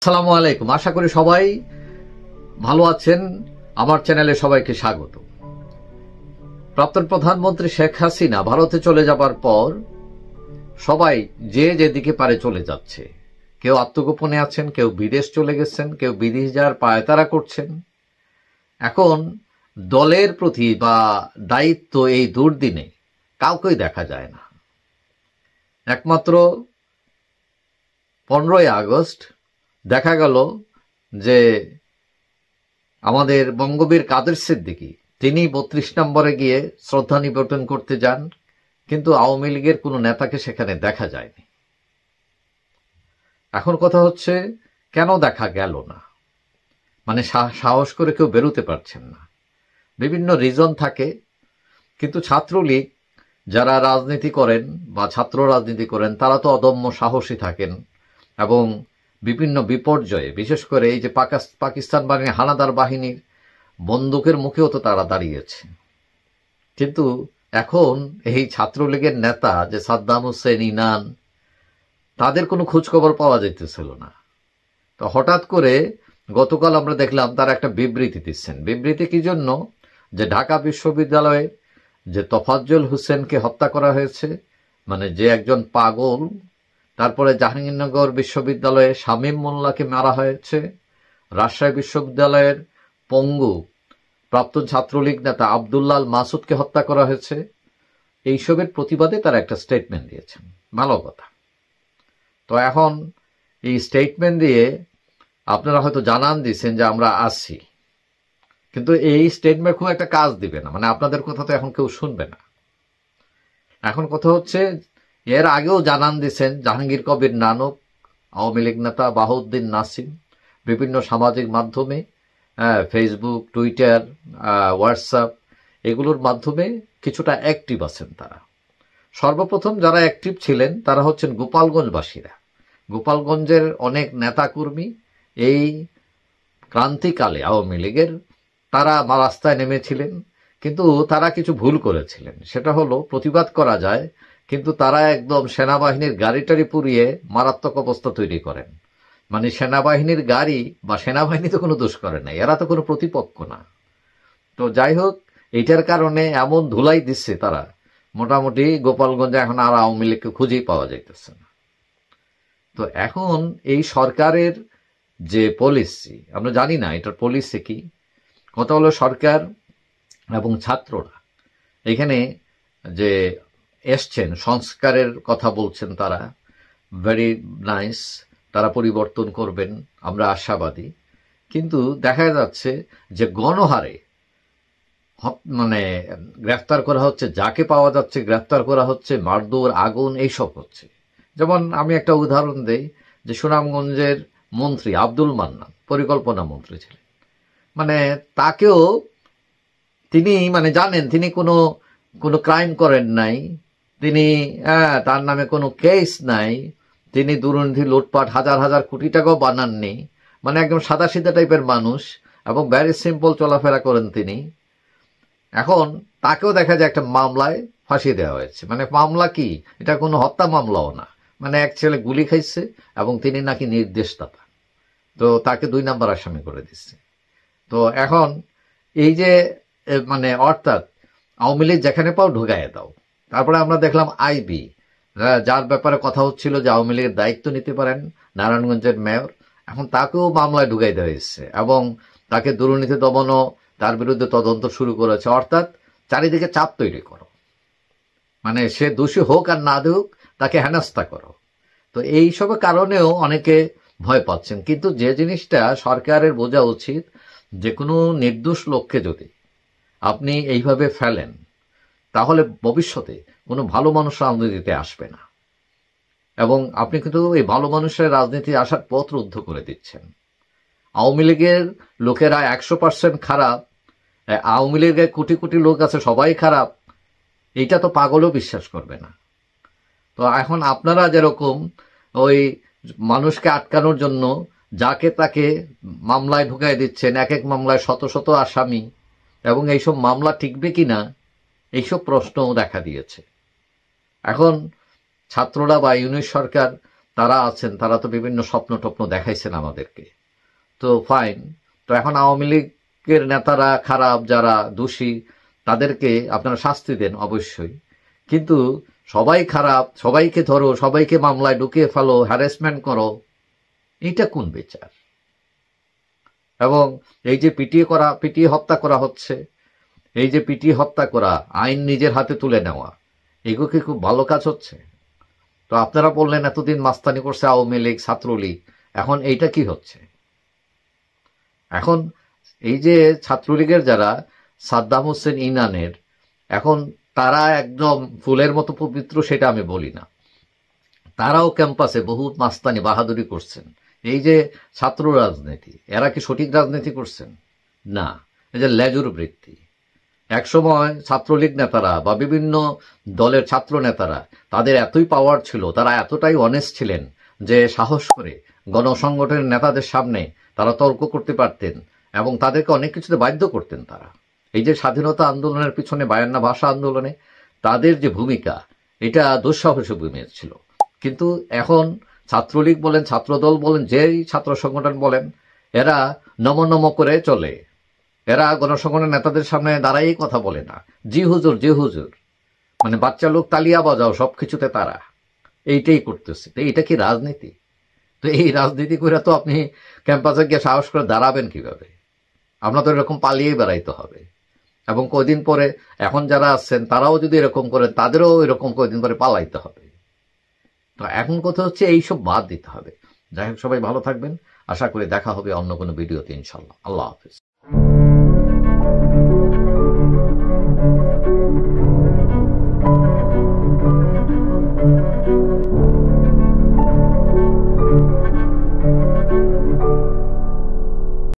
আসসালামু আলাইকুম। আশা করি সবাই ভালো আছেন। আমার চ্যানেলে সবাইকে স্বাগত। প্রাক্তন প্রধানমন্ত্রী শেখ হাসিনা ভারতে চলে যাবার পর সবাই যে যেদিকে পারে চলে যাচ্ছে। কেউ আত্মগোপনে আছেন, কেউ বিদেশ চলে গেছেন, কেউ বিদেশ যাওয়ার পায়তারা করছেন। এখন দলের প্রতি বা দায়িত্ব এই দুর্দিনে কাউকেই দেখা যায় না। একমাত্র 15ই আগস্ট দেখা গেল যে আমাদের বঙ্গবীর কাদের সিদ্দিকী তিনি 32 নম্বরে গিয়ে শ্রদ্ধা নিবেদন করতে যান, কিন্তু আওয়ামী লীগের কোনো নেতাকে সেখানে দেখা যায়নি। এখন কথা হচ্ছে কেন দেখা গেল না, মানে সাহস করে কেউ বেরোতে পারছেন না। বিভিন্ন রিজন থাকে, কিন্তু ছাত্রলীগ যারা রাজনীতি করেন বা ছাত্র রাজনীতি করেন তারা তো অদম্য সাহসী থাকেন এবং বিভিন্ন বিপর্যয়ে, বিশেষ করে এই যে পাকিস্তান বাহিনী হানাদার বাহিনীর বন্দুকের মুখেও তো তারা দাঁড়িয়েছে। কিন্তু এখন এই ছাত্রলীগের নেতা যে সাদ্দাম হোসেন, ইনান, তাদের কোনো খোঁজখবর পাওয়া যাইতেছিল না। তো হঠাৎ করে গতকাল আমরা দেখলাম তারা একটা বিবৃতি দিচ্ছেন। বিবৃতি কি জন্য? যে ঢাকা বিশ্ববিদ্যালয়ে যে তোফাজ্জল হোসেনকে হত্যা করা হয়েছে, মানে যে একজন পাগল, তারপরে জাহাঙ্গীরনগর বিশ্ববিদ্যালয়ে শামীম মোল্লাকে মারা হয়েছে, রাজশাহী বিশ্ববিদ্যালয়ের পঙ্গু প্রাক্তন ছাত্রলীগ নেতা আব্দুল্লাহ মাসুদকে হত্যা করা হয়েছে। এইসবের প্রতিবাদে তারা একটা স্টেটমেন্ট দিয়েছেন। ভালো কথা। তো এখন এই স্টেটমেন্ট দিয়ে আপনারা হয়তো জানান দিয়েছেন যে আমরা আসছি, কিন্তু এই স্টেটমেন্ট খুব একটা কাজ দিবে না, মানে আপনাদের কথা তো এখন কেউ শুনবে না। এখন কথা হচ্ছে এর আগেও জানান দিয়েছেন জাহাঙ্গীর কবির নানক, আওয়ামী লীগ নেতা বাহাউদ্দিন নাসিম, বিভিন্ন সামাজিক মাধ্যমে, ফেসবুক, টুইটার, হোয়াটসঅ্যাপ, এগুলোর মাধ্যমে কিছুটা অ্যাক্টিভ আছেন তারা। সর্বপ্রথম যারা অ্যাক্টিভ ছিলেন তারা হচ্ছেন গোপালগঞ্জবাসীরা। গোপালগঞ্জের অনেক নেতাকর্মী এই ক্রান্তিকালে আওয়ামী লীগের তারা রাস্তায় নেমেছিলেন, কিন্তু তারা কিছু ভুল করেছিলেন। সেটা হলো প্রতিবাদ করা যায়, কিন্তু তারা একদম সেনাবাহিনীর গাড়িটারি পুড়িয়ে মারাত্মক অবস্থা তৈরি করেন। মানে সেনাবাহিনীর গাড়ি বা সেনাবাহিনী তো কোনো দোষ করে নাই, এরা তো কোনো প্রতিপক্ষ না। তো যাই হোক, এইটার কারণে এমন ধুলাই দিচ্ছে তারা, মোটামুটি গোপালগঞ্জে এখন আর আওয়ামী লীগকে খুঁজেই পাওয়া যাইতেছে না। তো এখন এই সরকারের যে পলিসি, আমরা জানি না এটার পলিসি কি। কথা হলো সরকার এবং ছাত্ররা এখানে যে এসছেন, সংস্কারের কথা বলছেন তারা, ভেরি নাইস, তারা পরিবর্তন করবেন, আমরা আশাবাদী। কিন্তু দেখা যাচ্ছে যে গণহারে মানে গ্রেফতার করা হচ্ছে, যাকে পাওয়া যাচ্ছে গ্রেফতার করা হচ্ছে, মারধর, আগুন, এইসব হচ্ছে। যেমন আমি একটা উদাহরণ দেই, যে সুনামগঞ্জের মন্ত্রী আব্দুল মান্নান পরিকল্পনা মন্ত্রী ছিলেন, মানে তাকেও তিনি মানে জানেন তিনি কোনো ক্রাইম করেন নাই, তিনি তার নামে কোনো কেস নাই, তিনি দুর্নীতি, লুটপাট, হাজার হাজার কোটি টাকাও বানাননি, মানে একদম সাদাসিধা টাইপের মানুষ এবং ভেরি সিম্পল চলাফেরা করেন তিনি। এখন তাকেও দেখা যায় একটা মামলায় ফাঁসিয়ে দেওয়া হয়েছে। মানে মামলা কি, এটা কোনো হত্যা মামলাও না, মানে এক ছেলে গুলি খাইছে এবং তিনি নাকি নির্দেশদাতা, তো তাকে 2 নম্বর আসামি করে দিচ্ছে। তো এখন এই যে মানে অর্থাৎ আওয়ামী লীগ যেখানে পাও ঢুকাইয়ে দাও। তারপরে আমরা দেখলাম আইবি, যার ব্যাপারে কথা হচ্ছিল যে আওয়ামী লীগের দায়িত্ব নিতে পারেন, নারায়ণগঞ্জের মেয়র, এখন তাকেও মামলায় ঢুকাই দেওয়া হয়েছে এবং তাকে দুর্নীতি দমনও, তার বিরুদ্ধে তদন্ত শুরু করেছে। অর্থাৎ চারিদিকে চাপ তৈরি করো, মানে সে দোষী হোক আর না হোক তাকে হেনস্থা করো। তো এইসবের কারণেও অনেকে ভয় পাচ্ছেন। কিন্তু যে জিনিসটা সরকারের বোঝা উচিত, যে কোনো নির্দোষ লোককে যদি আপনি এইভাবে ফেলেন তাহলে ভবিষ্যতে কোনো ভালো মানুষ রাজনীতিতে আসবে না, এবং আপনি কিন্তু এই ভালো মানুষের রাজনীতি আসার পথ রুদ্ধ করে দিচ্ছেন। আওয়ামী লীগের লোকেরা 100% খারাপ, আওয়ামী লীগের কোটি কোটি লোক আছে সবাই খারাপ, এইটা তো পাগলও বিশ্বাস করবে না। তো এখন আপনারা যেরকম ওই মানুষকে আটকানোর জন্য যাকে তাকে মামলায় ঢুকাই দিচ্ছেন, এক এক মামলায় শত শত আসামি, এবং এইসব মামলা টিকবে কিনা এইসব প্রশ্নও দেখা দিয়েছে। এখন ছাত্ররা বা ইউনিট সরকার তারা আছেন, তারা তো বিভিন্ন স্বপ্ন টপ্ন দেখাইছেন আমাদেরকে। তো ফাইন, তো এখন আওয়ামী লীগের নেতারা খারাপ, যারা দোষী তাদেরকে আপনারা শাস্তি দেন অবশ্যই, কিন্তু সবাই খারাপ, সবাইকে ধরো, সবাইকে মামলায় ঢুকিয়ে ফেলো, হ্যারাসমেন্ট করো, এটা কোন বিচার? এবং এই যে পিটিয়ে হত্যা করা হচ্ছে, এই যে পিটিয়ে হত্যা করা, আইন নিজের হাতে তুলে নেওয়া, এগুলো কি খুব ভালো কাজ হচ্ছে? তো আপনারা বললেন এতদিন মাস্তানি করছে আওয়ামী লীগ, ছাত্রলীগ, এখন এইটা কি হচ্ছে? এখন এই যে ছাত্রলীগের যারা সাদ্দাম হোসেন ইনানের, এখন তারা একদম ফুলের মতো পবিত্র সেটা আমি বলি না, তারাও ক্যাম্পাসে বহুত মাস্তানি বাহাদুরি করছেন। এই যে ছাত্র রাজনীতি, এরা কি সঠিক রাজনীতি করছেন? না, এই যে লেজুর বৃত্তি। একসময় ছাত্রলীগ নেতারা বা বিভিন্ন দলের ছাত্র নেতারা, তাদের এতই পাওয়ার ছিল, তারা এতটাই অনেস্ট ছিলেন যে সাহস করে গণসংগঠনের নেতাদের সামনে তারা তর্ক করতে পারতেন এবং তাদেরকে অনেক কিছুতে বাধ্য করতেন তারা। এই যে স্বাধীনতা আন্দোলনের পিছনে, বায়ান্না ভাষা আন্দোলনে তাদের যে ভূমিকা, এটা দুঃসাহসী ভূমিকা ছিল। কিন্তু এখন ছাত্রলীগ বলেন, ছাত্রদল বলেন, যেই ছাত্র সংগঠন বলেন, এরা নম করে চলে। এরা গণসংগঠনের নেতাদের সামনে দাঁড়াই কথা বলে না, জি হুজুর জি হুজুর, মানে বাচ্চা লোক তালিয়া বাজাও, সবকিছুতে তারা এইটাই করতেছে। তো এটা কি রাজনীতি? তো এই রাজনীতি করে তো আপনি ক্যাম্পাসে গিয়ে সাহস করে দাঁড়াবেন কিভাবে? আপনার তো এরকম পালিয়েই বেড়াইতে হবে। এবং কয়দিন পরে এখন যারা আছেন তারাও যদি এরকম করেন, তাদেরও এরকম কয়দিন পরে পালাইতে হবে। তো এখন কথা হচ্ছে এইসব বাদ দিতে হবে। যাই হোক, সবাই ভালো থাকবেন, আশা করি দেখা হবে অন্য কোনো ভিডিওতে ইনশাল্লাহ। আল্লাহ হাফিজ।